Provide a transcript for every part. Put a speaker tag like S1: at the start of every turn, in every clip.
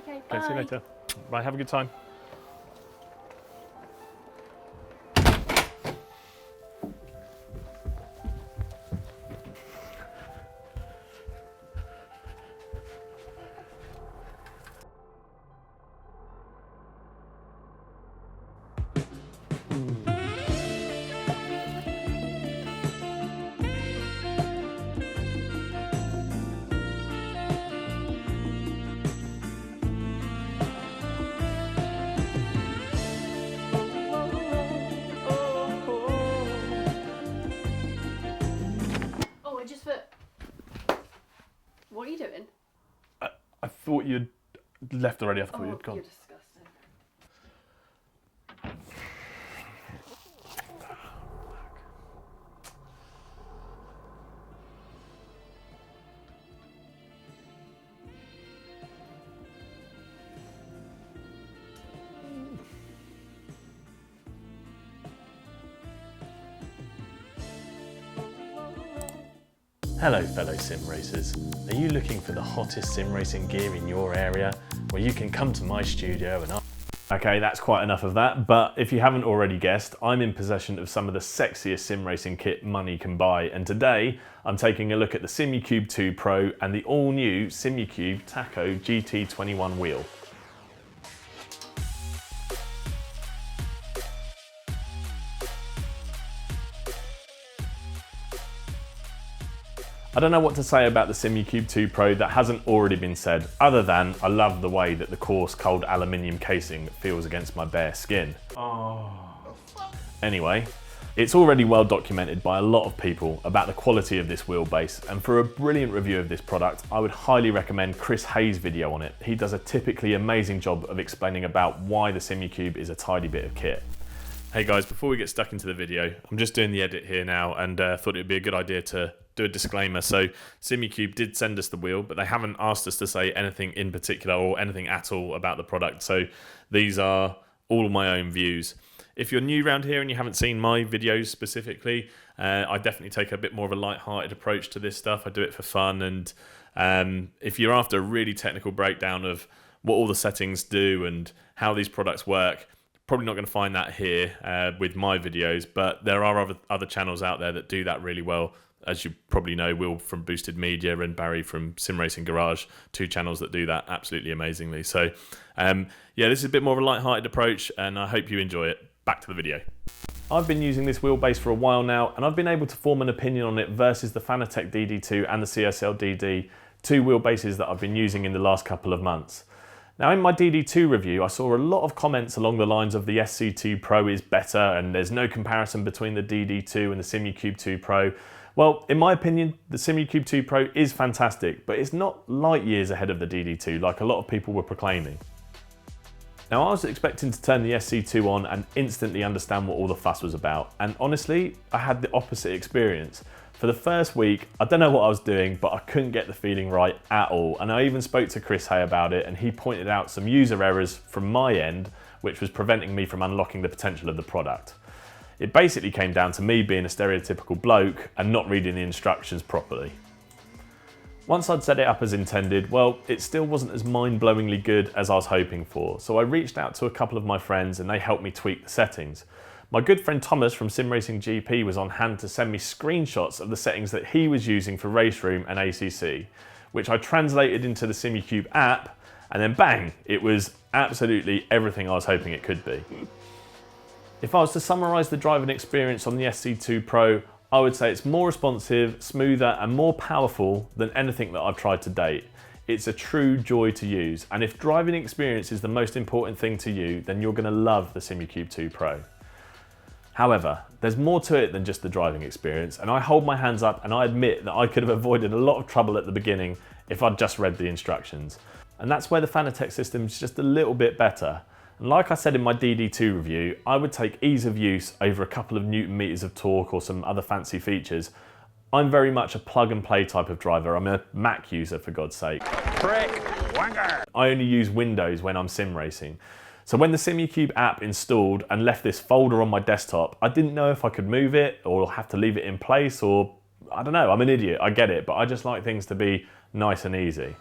S1: Okay, bye.
S2: Okay, see you later. Bye, have a good time.
S1: What are you doing?
S2: I thought you'd left already. I thought you'd gone.
S1: You're disgusting.
S2: Hello fellow sim racers. Are you looking for the hottest sim racing gear in your area? Well, you can come to my studio and Okay, that's quite enough of that, but if you haven't already guessed, I'm in possession of some of the sexiest sim racing kit money can buy, and today I'm taking a look at the Simucube 2 Pro and the all-new Simucube Tahko GT-21 wheel. I don't know what to say about the Simucube 2 Pro that hasn't already been said, other than I love the way that the coarse, cold aluminium casing feels against my bare skin. Anyway, it's already well documented by a lot of people about the quality of this wheelbase, and for a brilliant review of this product, I would highly recommend Chris Hayes' video on it. He does a typically amazing job of explaining about why the Simucube is a tidy bit of kit. Hey guys, before we get stuck into the video, I'm just doing the edit here now and thought it'd be a good idea to do a disclaimer. So Simucube did send us the wheel, but they haven't asked us to say anything in particular or anything at all about the product. So these are all my own views. If you're new around here and you haven't seen my videos specifically, I definitely take a bit more of a light-hearted approach to this stuff. I do it for fun, and if you're after a really technical breakdown of what all the settings do and how these products work, probably not going to find that here with my videos, but there are other channels out there that do that really well. As you probably know, Will from Boosted Media and Barry from Sim Racing Garage, two channels that do that absolutely amazingly. So yeah, this is a bit more of a light-hearted approach, and I hope you enjoy it. Back to the video. I've been using this wheelbase for a while now, and I've been able to form an opinion on it versus the Fanatec DD2 and the CSL DD, two wheelbases that I've been using in the last couple of months. Now, in my DD2 review, I saw a lot of comments along the lines of the SC2 Pro is better and there's no comparison between the DD2 and the Simucube 2 Pro. Well, in my opinion, the Simucube 2 Pro is fantastic, but it's not light years ahead of the DD2 like a lot of people were proclaiming. Now, I was expecting to turn the SC2 on and instantly understand what all the fuss was about, and honestly, I had the opposite experience. For the first week, I don't know what I was doing, but I couldn't get the feeling right at all. And I even spoke to Chris Hay about it, and he pointed out some user errors from my end, which was preventing me from unlocking the potential of the product. It basically came down to me being a stereotypical bloke and not reading the instructions properly. Once I'd set it up as intended, well, it still wasn't as mind-blowingly good as I was hoping for. So I reached out to a couple of my friends and they helped me tweak the settings. My good friend Thomas from Sim Racing GP was on hand to send me screenshots of the settings that he was using for Race Room and ACC, which I translated into the Simucube app, and then bang, it was absolutely everything I was hoping it could be. If I was to summarise the driving experience on the SC2 Pro, I would say it's more responsive, smoother and more powerful than anything that I've tried to date. It's a true joy to use, and if driving experience is the most important thing to you, then you're going to love the Simucube 2 Pro. However, there's more to it than just the driving experience, and I hold my hands up and I admit that I could have avoided a lot of trouble at the beginning if I'd just read the instructions. And that's where the Fanatec system is just a little bit better. And like I said in my DD2 review, I would take ease of use over a couple of Newton meters of torque or some other fancy features. I'm very much a plug and play type of driver. I'm a Mac user, for God's sake. Prick, wanker. I only use Windows when I'm sim racing. So when the Simucube app installed and left this folder on my desktop, I didn't know if I could move it or have to leave it in place, or I don't know, I'm an idiot, I get it, but I just like things to be nice and easy.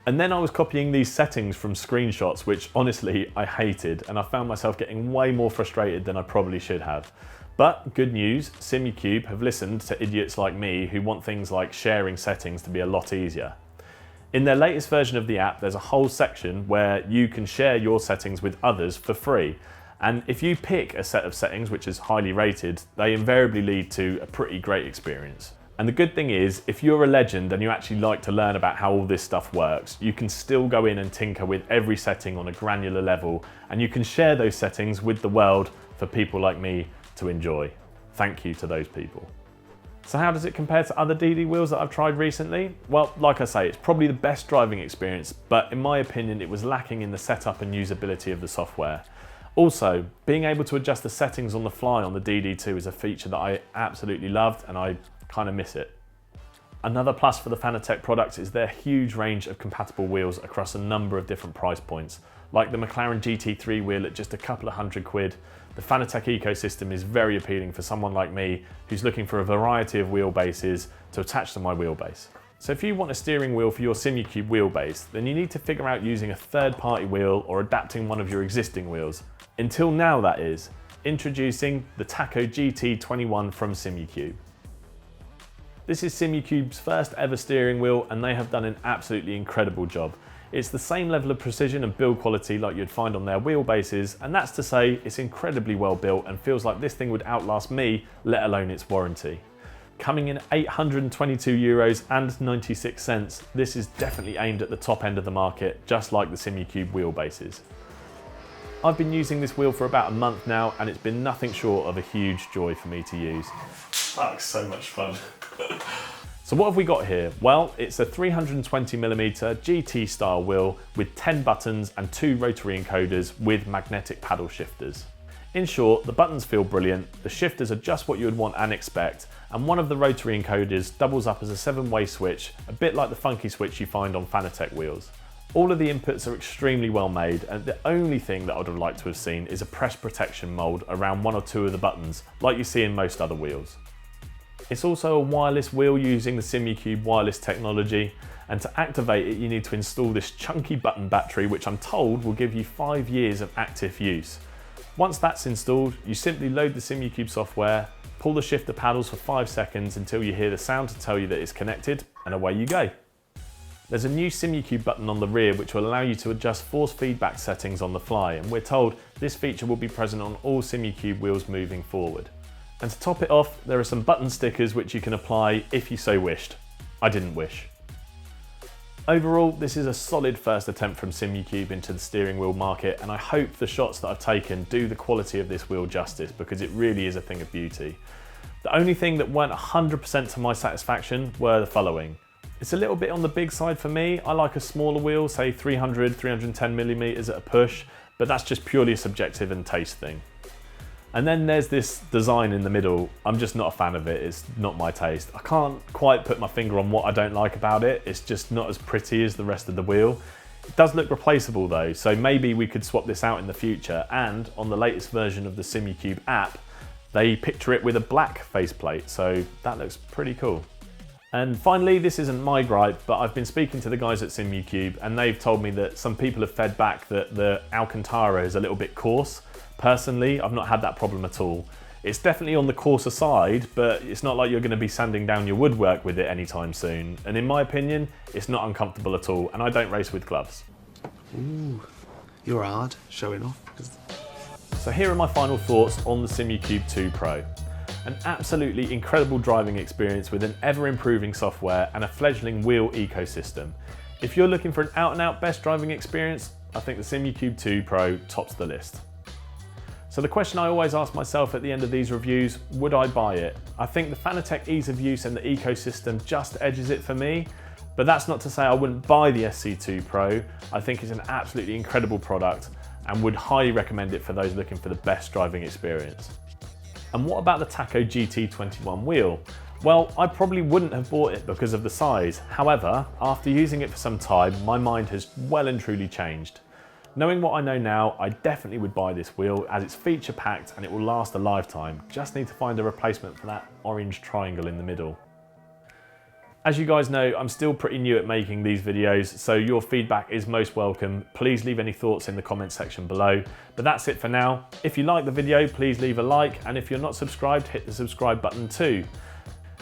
S2: And then I was copying these settings from screenshots, which honestly I hated, and I found myself getting way more frustrated than I probably should have. But good news, Simucube have listened to idiots like me who want things like sharing settings to be a lot easier. In their latest version of the app, there's a whole section where you can share your settings with others for free. And if you pick a set of settings which is highly rated, they invariably lead to a pretty great experience. And the good thing is, if you're a legend and you actually like to learn about how all this stuff works, you can still go in and tinker with every setting on a granular level, and you can share those settings with the world for people like me to enjoy. Thank you to those people. So how does it compare to other DD wheels that I've tried recently? Well, like I say, it's probably the best driving experience, but in my opinion, it was lacking in the setup and usability of the software. Also, being able to adjust the settings on the fly on the DD2 is a feature that I absolutely loved, and I kind of miss it. Another plus for the Fanatec products is their huge range of compatible wheels across a number of different price points. Like the McLaren GT3 wheel at just a couple of £100, the Fanatec ecosystem is very appealing for someone like me who's looking for a variety of wheelbases to attach to my wheelbase. So if you want a steering wheel for your Simucube wheelbase, then you need to figure out using a third-party wheel or adapting one of your existing wheels. Until now, that is. Introducing the Tahko GT-21 from Simucube. This is Simucube's first ever steering wheel, and they have done an absolutely incredible job. It's the same level of precision and build quality like you'd find on their wheelbases, and that's to say it's incredibly well built and feels like this thing would outlast me, let alone its warranty. Coming in at €822 and 96 cents, this is definitely aimed at the top end of the market, just like the Simucube wheelbases. I've been using this wheel for about a month now, and it's been nothing short of a huge joy for me to use. That's so much fun. So what have we got here? Well, it's a 320mm GT style wheel with 10 buttons and 2 rotary encoders with magnetic paddle shifters. In short, the buttons feel brilliant, the shifters are just what you would want and expect, and one of the rotary encoders doubles up as a 7-way switch, a bit like the funky switch you find on Fanatec wheels. All of the inputs are extremely well made, and the only thing that I would have liked to have seen is a press protection mould around 1 or 2 of the buttons, like you see in most other wheels. It's also a wireless wheel using the Simucube wireless technology, and to activate it you need to install this chunky button battery, which I'm told will give you 5 years of active use. Once that's installed, you simply load the Simucube software, pull the shifter paddles for 5 seconds until you hear the sound to tell you that it's connected, and away you go. There's a new Simucube button on the rear which will allow you to adjust force feedback settings on the fly, and we're told this feature will be present on all Simucube wheels moving forward. And to top it off, there are some button stickers which you can apply if you so wished. I didn't wish. Overall, this is a solid first attempt from Simucube into the steering wheel market, and I hope the shots that I've taken do the quality of this wheel justice, because it really is a thing of beauty. The only thing that weren't 100% to my satisfaction were the following. It's a little bit on the big side for me. I like a smaller wheel, say 300, 310mm at a push, but that's just purely a subjective and taste thing. And then there's this design in the middle. I'm just not a fan of it. It's not my taste. I can't quite put my finger on what I don't like about it. It's just not as pretty as the rest of the wheel. It does look replaceable though, so maybe we could swap this out in the future. And on the latest version of the Simucube app, they picture it with a black faceplate, so that looks pretty cool. And finally, this isn't my gripe, but I've been speaking to the guys at Simucube, and they've told me that some people have fed back that the Alcantara is a little bit coarse. Personally, I've not had that problem at all. It's definitely on the coarser side, but it's not like you're going to be sanding down your woodwork with it anytime soon. And in my opinion, it's not uncomfortable at all, and I don't race with gloves.
S1: Ooh, you're hard, showing off.
S2: So here are my final thoughts on the Simucube 2 Pro. An absolutely incredible driving experience with an ever-improving software and a fledgling wheel ecosystem. If you're looking for an out-and-out best driving experience, I think the Simucube 2 Pro tops the list. So the question I always ask myself at the end of these reviews, would I buy it? I think the Fanatec ease of use and the ecosystem just edges it for me, but that's not to say I wouldn't buy the SC2 Pro. I think it's an absolutely incredible product and would highly recommend it for those looking for the best driving experience. And what about the Tahko GT-21 wheel? Well, I probably wouldn't have bought it because of the size. However, after using it for some time, my mind has well and truly changed. Knowing what I know now, I definitely would buy this wheel as it's feature packed and it will last a lifetime. Just need to find a replacement for that orange triangle in the middle. As you guys know, I'm still pretty new at making these videos, so your feedback is most welcome. Please leave any thoughts in the comments section below. But that's it for now. If you like the video, please leave a like, and if you're not subscribed, hit the subscribe button too.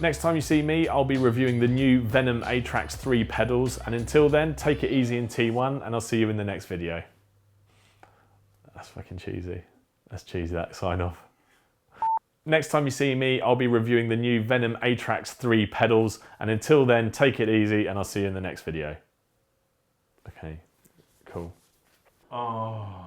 S2: Next time you see me, I'll be reviewing the new Venom Atrax 3 pedals, and until then, take it easy in T1, and I'll see you in the next video. That's fucking cheesy. That's cheesy, that sign off. Next time you see me, I'll be reviewing the new Venom Atrax 3 pedals, and until then, take it easy, and I'll see you in the next video. Okay, cool. Oh.